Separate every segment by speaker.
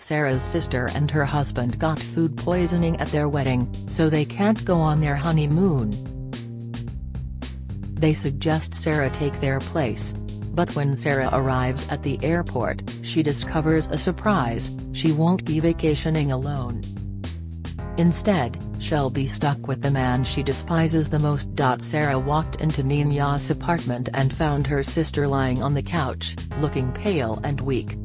Speaker 1: Sarah's sister and her husband got food poisoning at their wedding, so they can't go on their honeymoon. They suggest Sarah take their place. But when Sarah arrives at the airport, she discovers a surprise: she won't be vacationing alone. Instead, she'll be stuck with the man she despises the most. Sarah walked into Nina's apartment and found her sister lying on the couch, looking pale and weak.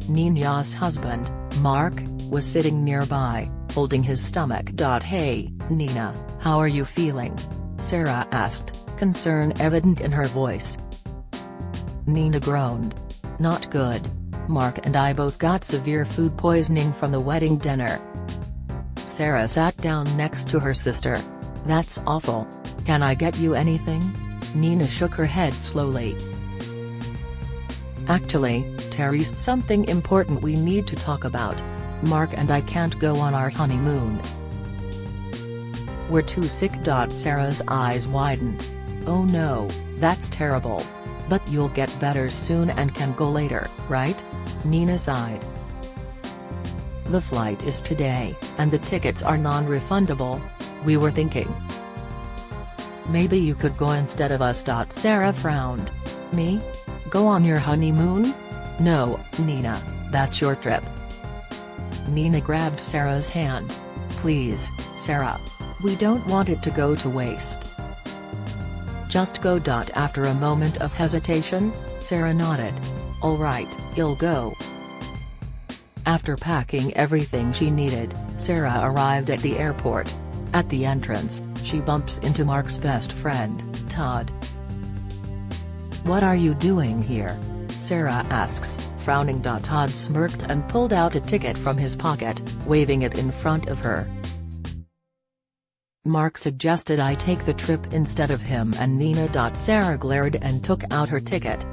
Speaker 1: Nina's husband, Mark, was sitting nearby, holding his stomach. "Hey, Nina, how are you feeling?" Sarah asked, concern evident in her voice. Nina groaned. "Not good. Mark and I both got severe food poisoning from the wedding dinner." Sarah sat down next to her sister. "That's awful. Can I get you anything?" Nina shook her head slowly. "Actually, Terry's something important we need to talk about. Mark and I can't go on our honeymoon. We're too sick." Sarah's eyes widened. "Oh no, that's terrible. But you'll get better soon and can go later, right?" Nina sighed. "The flight is today, and the tickets are non-refundable. We were thinking maybe you could go instead of us." Sarah frowned. "Me? Go on your honeymoon? No, Nina, that's your trip." Nina grabbed Sarah's hand. "Please, Sarah. We don't want it to go to waste. Just go." After a moment of hesitation, Sarah nodded. "All right, you'll go." After packing everything she needed, Sarah arrived at the airport. At the entrance, she bumps into Mark's best friend, Todd. "What are you doing here?" Sarah asks, frowning. Todd smirked and pulled out a ticket from his pocket, waving it in front of her. "Mark suggested I take the trip instead of him and Nina." Sarah glared and took out her ticket.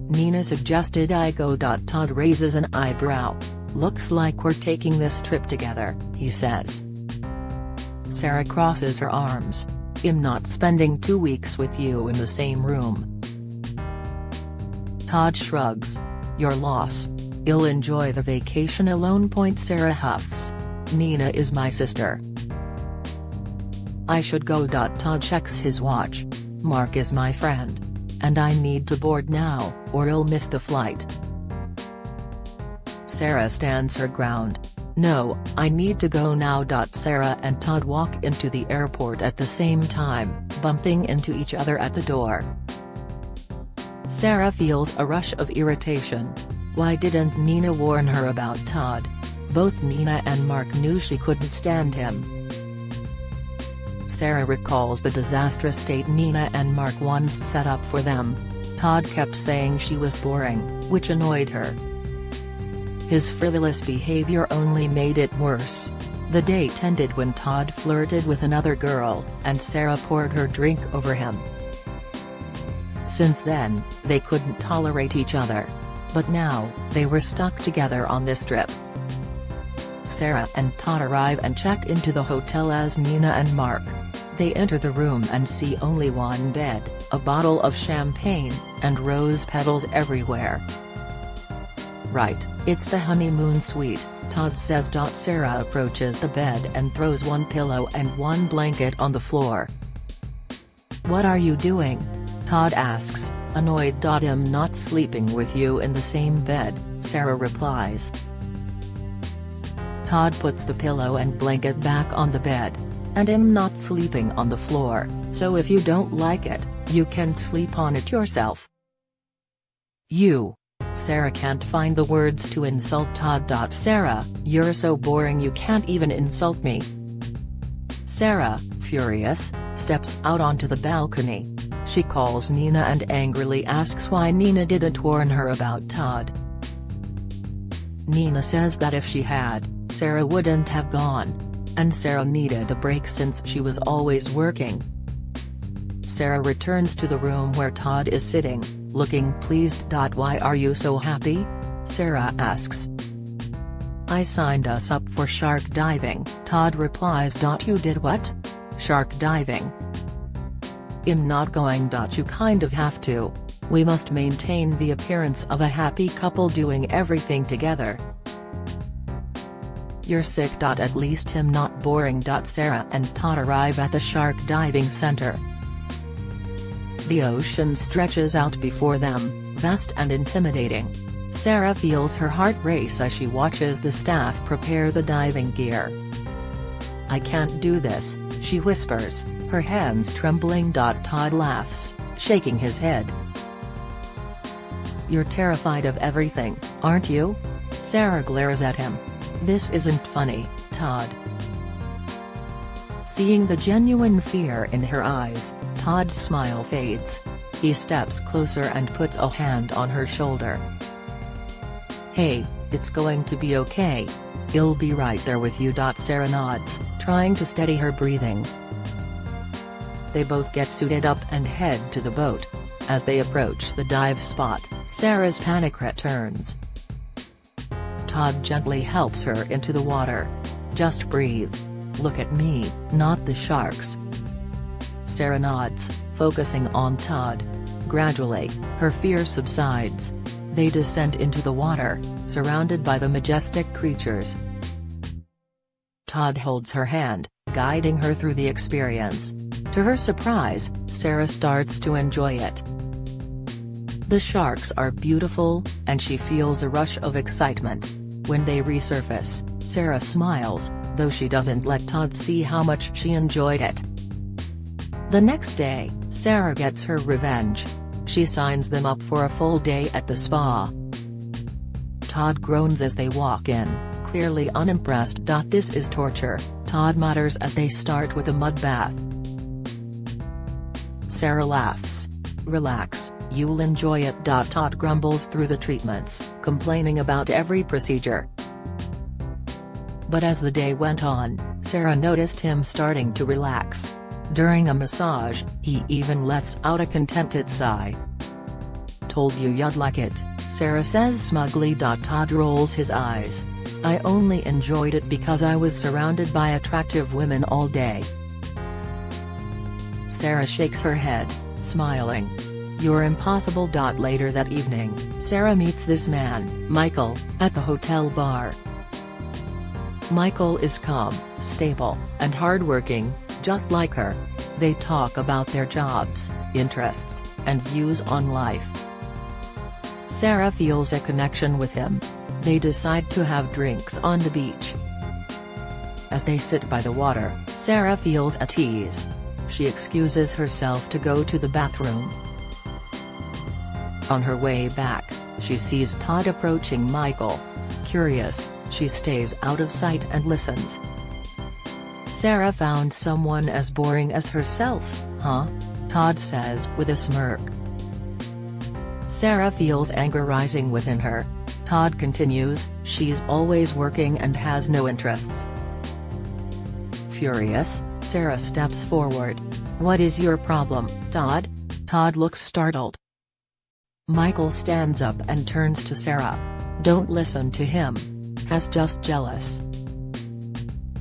Speaker 1: "Nina suggested I go." Todd raises an eyebrow. "Looks like we're taking this trip together," he says. Sarah crosses her arms. "I'm not spending 2 weeks with you in the same room." Todd shrugs. "Your loss. You'll enjoy the vacation alone." Sarah huffs. "Nina is my sister. I should go." Todd checks his watch. "Mark is my friend. And I need to board now, or I'll miss the flight." Sarah stands her ground. "No, I need to go now." Sarah and Todd walk into the airport at the same time, bumping into each other at the door. Sarah feels a rush of irritation. Why didn't Nina warn her about Todd? Both Nina and Mark knew she couldn't stand him. Sarah recalls the disastrous date Nina and Mark once set up for them. Todd kept saying she was boring, which annoyed her. His frivolous behavior only made it worse. The date ended when Todd flirted with another girl, and Sarah poured her drink over him. Since then, they couldn't tolerate each other. But now, they were stuck together on this trip. Sarah and Todd arrive and check into the hotel as Nina and Mark. They enter the room and see only one bed, a bottle of champagne, and rose petals everywhere. "Right, it's the honeymoon suite," Todd says. Sarah approaches the bed and throws one pillow and one blanket on the floor. "What are you doing?" Todd asks, annoyed. "I'm not sleeping with you in the same bed," Sarah replies. Todd puts the pillow and blanket back on the bed. "And I'm not sleeping on the floor, so if you don't like it, you can sleep on it yourself." "You." Sarah can't find the words to insult Todd. "Sarah, you're so boring you can't even insult me." Sarah, furious, steps out onto the balcony. She calls Nina and angrily asks why Nina didn't warn her about Todd. Nina says that if she had, Sarah wouldn't have gone. And Sarah needed a break since she was always working. Sarah returns to the room where Todd is sitting, looking pleased. "Why are you so happy?" Sarah asks. "I signed us up for shark diving," Todd replies. "You did what?" "Shark diving." "I'm not going. You kind of have to." We must maintain the appearance of a happy couple doing everything together. You're sick. At least him not boring. Sarah and Todd arrive at the shark diving center. The ocean stretches out before them, vast and intimidating. Sarah feels her heart race as she watches the staff prepare the diving gear. "I can't do this," she whispers, her hands trembling. Todd laughs, shaking his head. "You're terrified of everything, aren't you?" Sarah glares at him. "This isn't funny, Todd." Seeing the genuine fear in her eyes, Todd's smile fades. He steps closer and puts a hand on her shoulder. "Hey, it's going to be okay. He'll be right there with you." Sarah nods, trying to steady her breathing. They both get suited up and head to the boat. As they approach the dive spot, Sarah's panic returns. Todd gently helps her into the water. "Just breathe. Look at me, not the sharks." Sarah nods, focusing on Todd. Gradually, her fear subsides. They descend into the water, surrounded by the majestic creatures. Todd holds her hand, guiding her through the experience. To her surprise, Sarah starts to enjoy it. The sharks are beautiful, and she feels a rush of excitement. When they resurface, Sarah smiles, though she doesn't let Todd see how much she enjoyed it. The next day, Sarah gets her revenge. She signs them up for a full day at the spa. Todd groans as they walk in, clearly unimpressed. "This is torture," Todd mutters as they start with a mud bath. Sarah laughs. "Relax, you'll enjoy it." Todd grumbles through the treatments, complaining about every procedure. But as the day went on, Sarah noticed him starting to relax. During a massage, he even lets out a contented sigh. "Told you you'd like it," Sarah says smugly. Todd rolls his eyes. "I only enjoyed it because I was surrounded by attractive women all day." Sarah shakes her head, smiling. "You're impossible." Later that evening, Sarah meets this man, Michael, at the hotel bar. Michael is calm, stable, and hardworking, just like her. They talk about their jobs, interests, and views on life. Sarah feels a connection with him. They decide to have drinks on the beach. As they sit by the water, Sarah feels at ease. She excuses herself to go to the bathroom. On her way back, she sees Todd approaching Michael. Curious, she stays out of sight and listens. "Sarah found someone as boring as herself, huh?" Todd says with a smirk. Sarah feels anger rising within her. Todd continues, "She's always working and has no interests." Furious, Sarah steps forward. "What is your problem, Todd?" Todd looks startled. Michael stands up and turns to Sarah. "Don't listen to him. He's just jealous."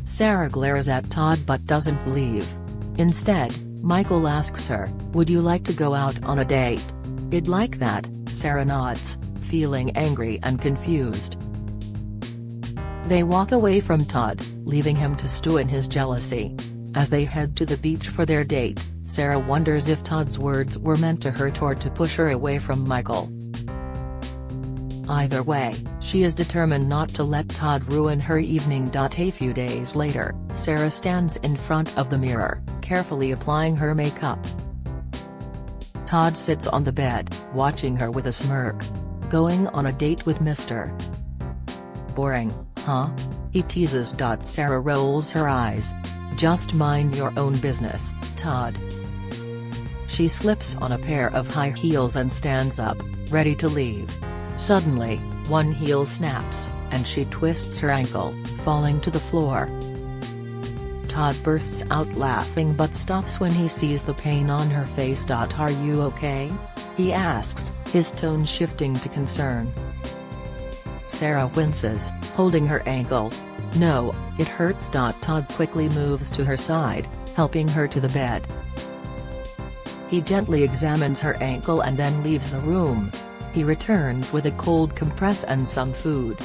Speaker 1: Sarah glares at Todd but doesn't leave. Instead, Michael asks her, "Would you like to go out on a date?" "I'd like that," Sarah nods, feeling angry and confused. They walk away from Todd, leaving him to stew in his jealousy. As they head to the beach for their date, Sarah wonders if Todd's words were meant to hurt or to push her away from Michael. Either way, she is determined not to let Todd ruin her evening. A few days later, Sarah stands in front of the mirror, carefully applying her makeup. Todd sits on the bed, watching her with a smirk. "Going on a date with Mr. Boring, huh?" he teases. Sarah rolls her eyes. "Just mind your own business, Todd." She slips on a pair of high heels and stands up, ready to leave. Suddenly, one heel snaps, and she twists her ankle, falling to the floor. Todd bursts out laughing but stops when he sees the pain on her face. "Are you okay?" he asks, his tone shifting to concern. Sarah winces, holding her ankle. "No, it hurts." Todd quickly moves to her side, helping her to the bed. He gently examines her ankle and then leaves the room. He returns with a cold compress and some food.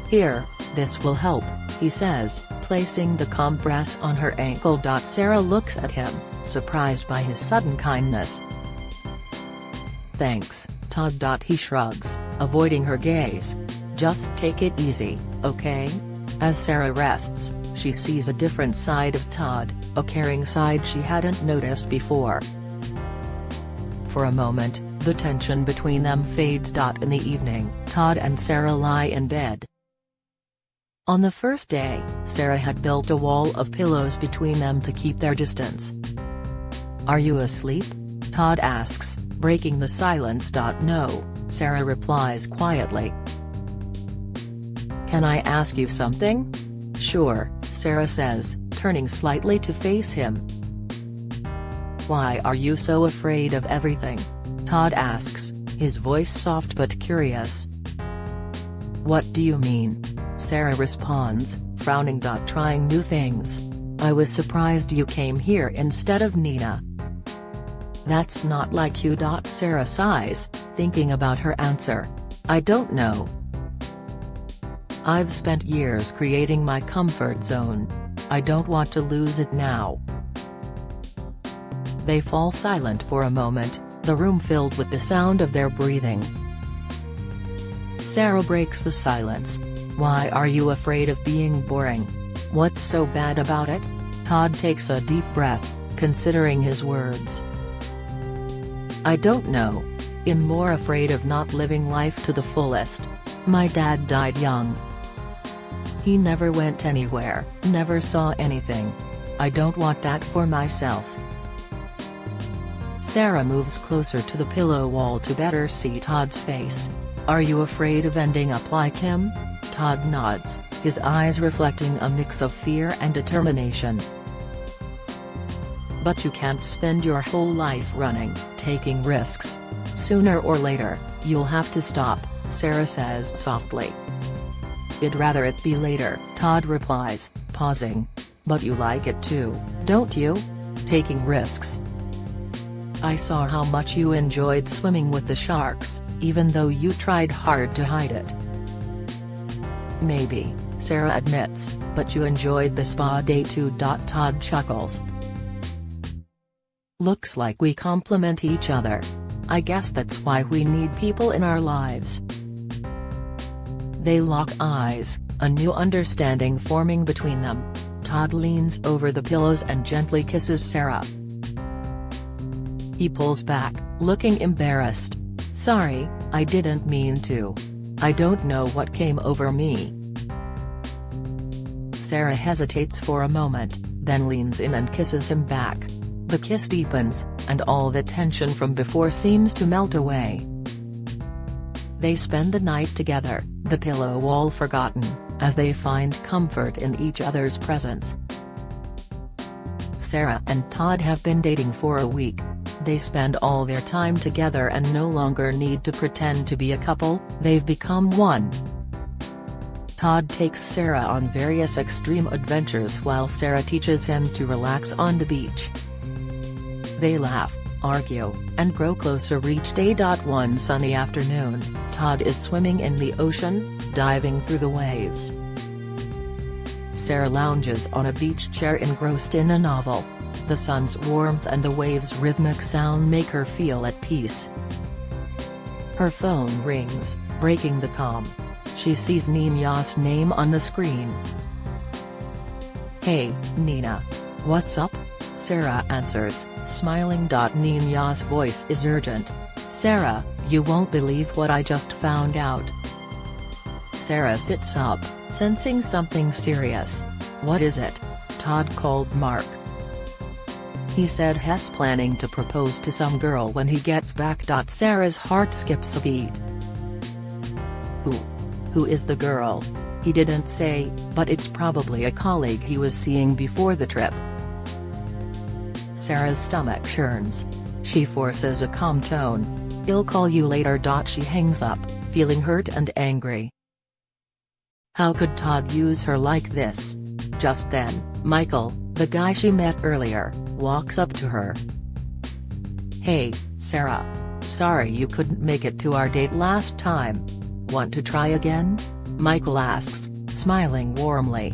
Speaker 1: "Here, this will help," he says, placing the compress on her ankle. Sarah looks at him, surprised by his sudden kindness. "Thanks, Todd." He shrugs, avoiding her gaze. "Just take it easy, okay?" As Sarah rests, she sees a different side of Todd, a caring side she hadn't noticed before. For a moment, the tension between them fades. In the evening, Todd and Sarah lie in bed. On the first day, Sarah had built a wall of pillows between them to keep their distance. "Are you asleep?" Todd asks, breaking the silence. "No," Sarah replies quietly. "Can I ask you something?" "Sure," Sarah says, turning slightly to face him. "Why are you so afraid of everything?" Todd asks, his voice soft but curious. "What do you mean?" Sarah responds, frowning. "Trying new things. I was surprised you came here instead of Nina." "That's not like you." Sarah sighs, thinking about her answer. "I don't know. I've spent years creating my comfort zone. I don't want to lose it now." They fall silent for a moment, the room filled with the sound of their breathing. Sarah breaks the silence. "Why are you afraid of being boring? What's so bad about it?" Todd takes a deep breath, considering his words. "I don't know. I'm more afraid of not living life to the fullest. My dad died young. He never went anywhere, never saw anything. I don't want that for myself." Sarah moves closer to the pillow wall to better see Todd's face. "Are you afraid of ending up like him?" Todd nods, his eyes reflecting a mix of fear and determination. "But you can't spend your whole life running, taking risks. Sooner or later, you'll have to stop," Sarah says softly. "I'd rather it be later," Todd replies, pausing. "But you like it too, don't you? Taking risks. I saw how much you enjoyed swimming with the sharks, even though you tried hard to hide it." "Maybe," Sarah admits, "but you enjoyed the spa day too." Todd chuckles. "Looks like we complement each other. I guess that's why we need people in our lives." They lock eyes, a new understanding forming between them. Todd leans over the pillows and gently kisses Sarah. He pulls back, looking embarrassed. "Sorry, I didn't mean to. I don't know what came over me." Sarah hesitates for a moment, then leans in and kisses him back. The kiss deepens, and all the tension from before seems to melt away. They spend the night together, the pillow wall forgotten, as they find comfort in each other's presence. Sarah and Todd have been dating for a week. They spend all their time together and no longer need to pretend to be a couple, they've become one. Todd takes Sarah on various extreme adventures while Sarah teaches him to relax on the beach. They laugh, argue, and grow closer each day. One sunny afternoon, Todd is swimming in the ocean, diving through the waves. Sarah lounges on a beach chair engrossed in a novel. The sun's warmth and the waves' rhythmic sound make her feel at peace. Her phone rings, breaking the calm. She sees Nina's name on the screen. "Hey, Nina. What's up?" Sarah answers, smiling. Nina's voice is urgent. "Sarah, you won't believe what I just found out." Sarah sits up, sensing something serious. "What is it?" Todd called Mark. He said he's planning to propose to some girl when he gets back. Sarah's heart skips a beat. Who is the girl?" He didn't say, but it's probably a colleague he was seeing before the trip. Sarah's stomach churns. She forces a calm tone. "I'll call you later." She hangs up, feeling hurt and angry. How could Todd use her like this? Just then, Michael, the guy she met earlier, walks up to her. "Hey, Sarah. Sorry you couldn't make it to our date last time. Want to try again?" Michael asks, smiling warmly.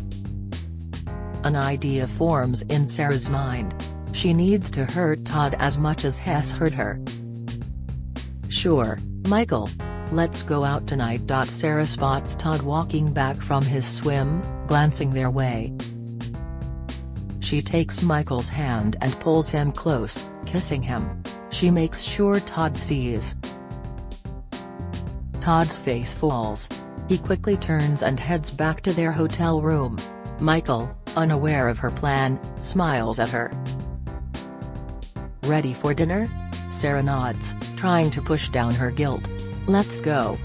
Speaker 1: An idea forms in Sarah's mind. She needs to hurt Todd as much as Hess hurt her. "Sure, Michael. Let's go out tonight." Sarah spots Todd walking back from his swim, glancing their way. She takes Michael's hand and pulls him close, kissing him. She makes sure Todd sees. Todd's face falls. He quickly turns and heads back to their hotel room. Michael, unaware of her plan, smiles at her. "Ready for dinner?" Sarah nods, trying to push down her guilt. "Let's go."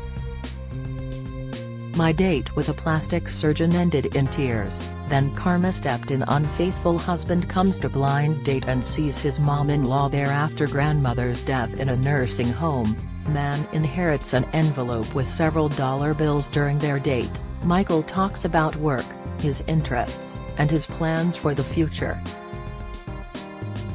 Speaker 1: My date with a plastic surgeon ended in tears, then karma stepped in. Unfaithful husband comes to blind date and sees his mom-in-law there after grandmother's death in a nursing home. Man inherits an envelope with several dollar bills during their date. Michael talks about work, his interests, and his plans for the future.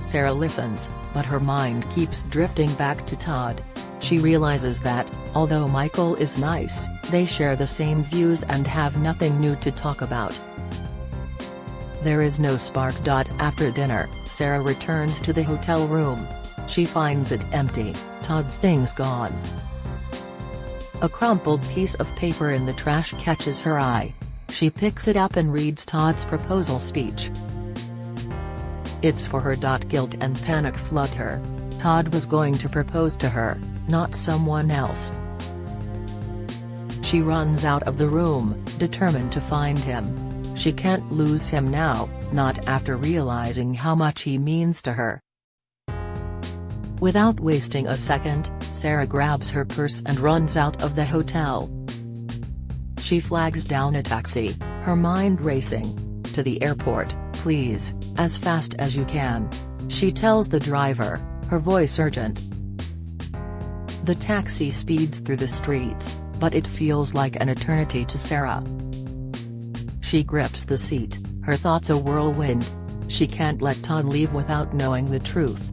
Speaker 1: Sarah listens, but her mind keeps drifting back to Todd. She realizes that, although Michael is nice, they share the same views and have nothing new to talk about. There is no spark. After dinner, Sarah returns to the hotel room. She finds it empty, Todd's things gone. A crumpled piece of paper in the trash catches her eye. She picks it up and reads Todd's proposal speech. It's for her. Guilt and panic flood her. Todd was going to propose to her, not someone else. She runs out of the room, determined to find him. She can't lose him now, not after realizing how much he means to her. Without wasting a second, Sarah grabs her purse and runs out of the hotel. She flags down a taxi, her mind racing. "To the airport, please, as fast as you can," she tells the driver, her voice urgent. The taxi speeds through the streets, but it feels like an eternity to Sarah. She grips the seat, her thoughts a whirlwind. She can't let Todd leave without knowing the truth.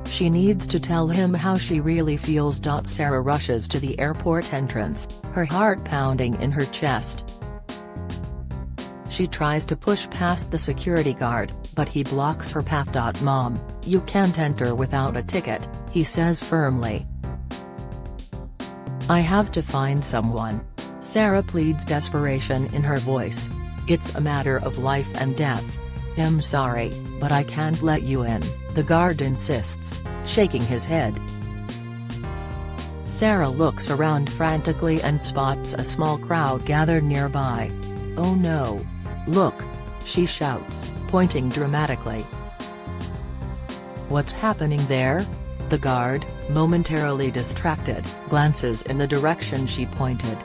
Speaker 1: She needs to tell him how she really feels. Sarah rushes to the airport entrance, her heart pounding in her chest. She tries to push past the security guard, but he blocks her path. "Mom, you can't enter without a ticket," he says firmly. "I have to find someone," Sarah pleads, desperation in her voice. "It's a matter of life and death. I'm sorry, but I can't let you in," the guard insists, shaking his head. Sarah looks around frantically and spots a small crowd gathered nearby. "Oh no. Look," she shouts, pointing dramatically. "What's happening there?" The guard, momentarily distracted, glances in the direction she pointed.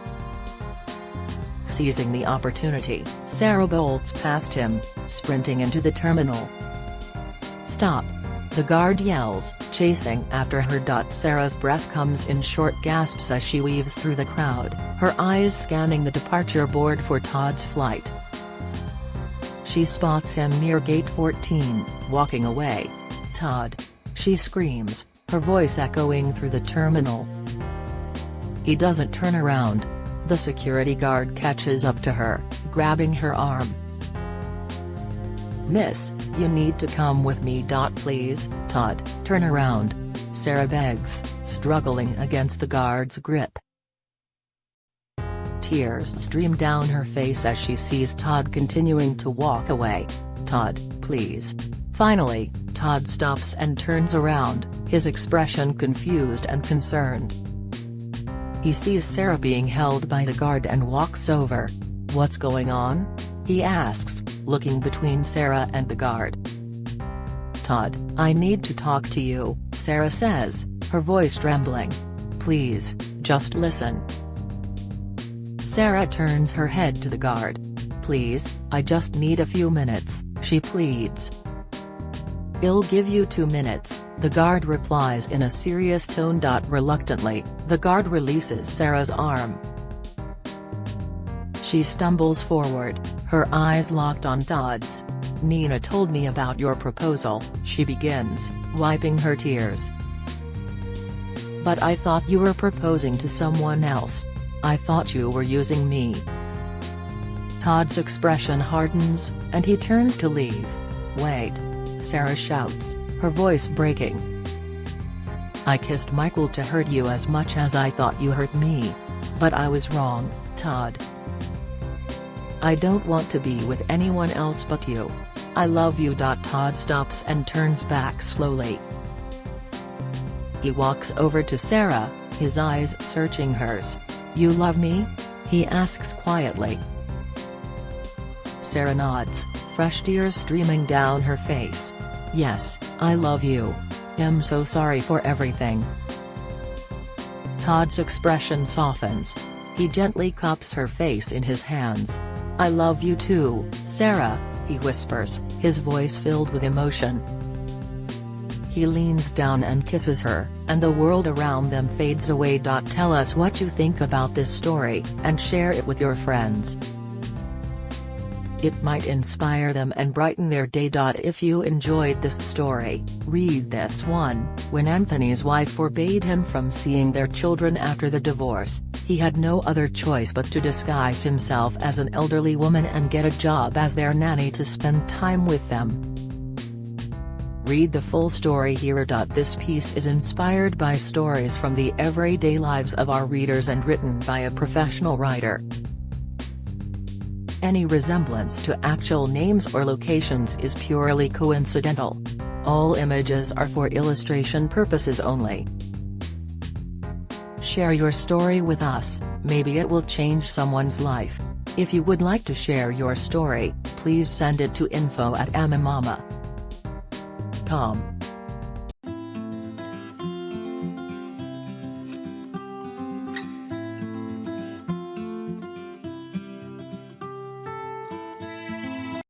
Speaker 1: Seizing the opportunity, Sarah bolts past him, sprinting into the terminal. "Stop!" the guard yells, chasing after her. Sarah's breath comes in short gasps as she weaves through the crowd, her eyes scanning the departure board for Todd's flight. She spots him near gate 14, walking away. "Todd!" she screams, her voice echoing through the terminal. He doesn't turn around. The security guard catches up to her, grabbing her arm. "Miss, you need to come with me. Please, Todd, turn around," Sarah begs, struggling against the guard's grip. Tears stream down her face as she sees Todd continuing to walk away. "Todd, please." Finally, Todd stops and turns around, his expression confused and concerned. He sees Sarah being held by the guard and walks over. "What's going on?" he asks, looking between Sarah and the guard. "Todd, I need to talk to you," Sarah says, her voice trembling. "Please, just listen." Sarah turns her head to the guard. "Please, I just need a few minutes," she pleads. "I'll give you 2 minutes," the guard replies in a serious tone. Reluctantly, the guard releases Sarah's arm. She stumbles forward, her eyes locked on Todd's. Nina told me about your proposal, she begins, wiping her tears. But I thought you were proposing to someone else. I thought you were using me. Todd's expression hardens, and he turns to leave. Wait! Sarah shouts, her voice breaking. I kissed Michael to hurt you as much as I thought you hurt me. But I was wrong, Todd. I don't want to be with anyone else but you. I love you. Todd stops and turns back slowly. He walks over to Sarah, his eyes searching hers. You love me? He asks quietly. Sarah nods, fresh tears streaming down her face. Yes, I love you. I'm so sorry for everything. Todd's expression softens. He gently cups her face in his hands. I love you too, Sarah, he whispers, his voice filled with emotion. He leans down and kisses her, and the world around them fades away. Tell us what you think about this story, and share it with your friends. It might inspire them and brighten their day. If you enjoyed this story, read this one. When Anthony's wife forbade him from seeing their children after the divorce, he had no other choice but to disguise himself as an elderly woman and get a job as their nanny to spend time with them. Read the full story here. This piece is inspired by stories from the everyday lives of our readers and written by a professional writer. Any resemblance to actual names or locations is purely coincidental. All images are for illustration purposes only. Share your story with us, maybe it will change someone's life. If you would like to share your story, please send it to info@amimama.com.